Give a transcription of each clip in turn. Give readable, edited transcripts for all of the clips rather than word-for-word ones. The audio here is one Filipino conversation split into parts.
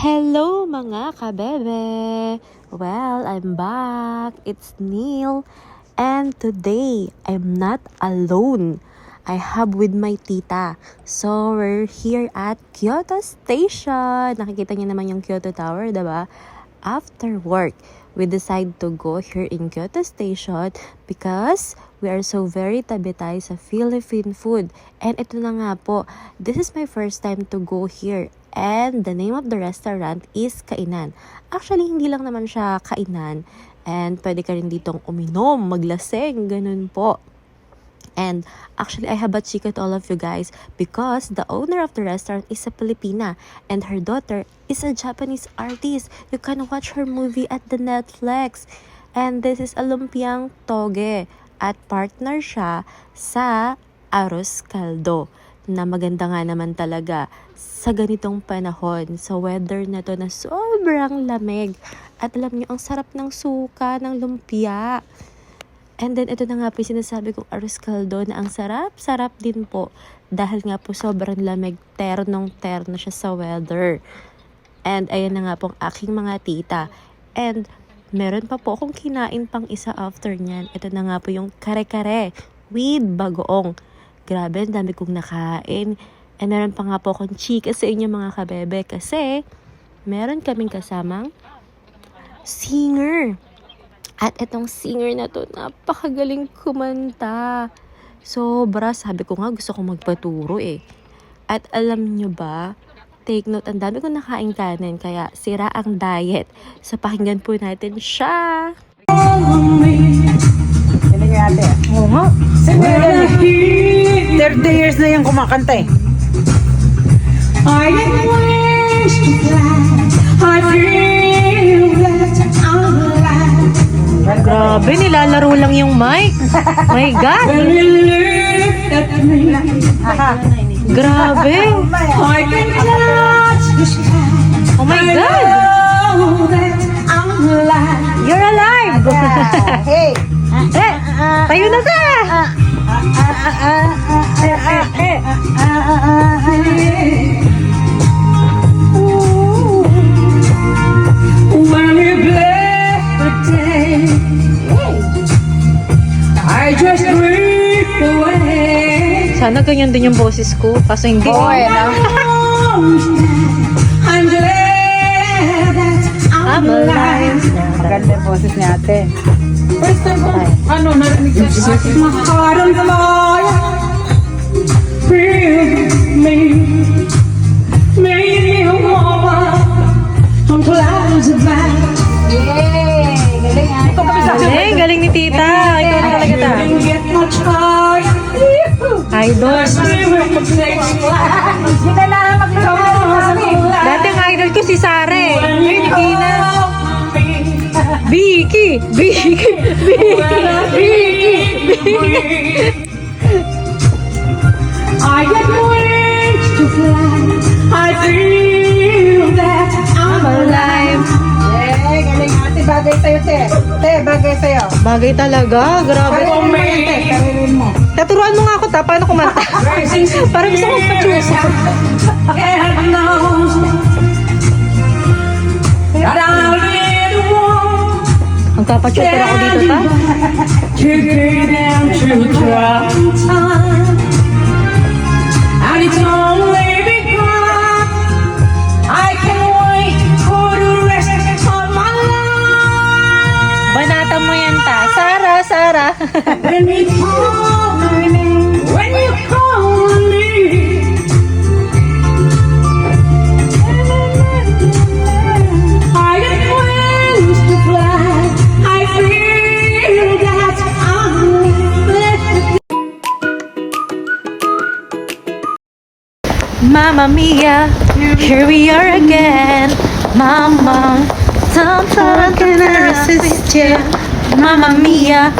Hello mga kabebe! Well, I'm back. It's Neil. And today, I'm not alone. I have with my tita. So, we're here at Kyoto Station. Nakikita niyo naman yung Kyoto Tower, diba? After work, we decide to go here in Kyoto Station because we are so very tabi-tay sa Philippine food. And ito na nga po, this is my first time to go here. And the name of the restaurant is Kainan. Actually, hindi lang naman siya kainan. And pwede ka rin ditong uminom, maglaseng, ganun po. And actually, I have a chika to all of you guys because the owner of the restaurant is a Filipina and her daughter is a Japanese artist. You can watch her movie at the Netflix. And this is a lumpiang toge at partner siya sa arroz caldo na maganda nga naman talaga sa ganitong panahon, sa weather na to na sobrang lamig. At alam niyo, ang sarap ng suka, ng lumpia. And then, ito na nga po yung sinasabi kong arroz caldo na ang sarap-sarap din po. Dahil nga po sobrang lamig, ternong-terno siya sa weather. And ayan na nga po ang aking mga tita. And meron pa po akong kinain pang isa after nyan. Ito na nga po yung kare-kare with bagoong. Grabe, ang dami kong nakain. And meron pa nga po akong chika sa inyo mga kabebe kasi meron kaming kasamang singer. At itong singer na to, napakagaling kumanta. Sobra, sabi ko nga gusto kong magpaturo eh. At alam nyo ba, take note, ang dami kong nakain kanin kaya sira ang diet. So pakinggan po natin siya. Hindi nga ate. Oo nga. 30 years na yung kumakanta eh. I get wings to fly. I feel that I'm alive. Grabe, nilalaro lang yung mic. My God! When you look at me, Grabe! I can touch the sky. Oh my I God! know that I'm alive. You're alive! Hey! Tayo na ka! When you bless the day, I just drift away. Sana ganyan din yung boses ko, kaso hindi. I'm glad that I'm alive. Maganda yung boses ni ate. First time ko, narinig ko siya. My heart on fire, feel me, made me a woman on clouds of light. Galing, galing ni tita. Ikaw na talaga ta. Couldn't get much higher. Idol. My spirit takes flight. Hindi na maglalaro. Dati ang idol ko si Sare. Ngayon hindi na. Vicky! Vicky! Vicky! I get wings to fly. I feel that I'm alive. Galing ate. Bagay sa'yo, te. Te, bagay sa'yo. Bagay talaga. Grabe. Taruin mo. Taturuan mo nga ako ta. Paano kumanta? Parang gusto kong pachusa. Heaven knows that I'll be the one Magpapachuter ako dito ta. to get down to dry time. And it's only because I can wait for the rest of my life. Banata mo yan ta. Sara, Sara. When you call my name, when you call me, I get wings to fly. I feel that I'm blessed. Mamma mia, here we are again. Mama, sometimes I cannot resist you. Mamma mia,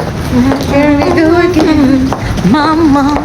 here we go again. Mama.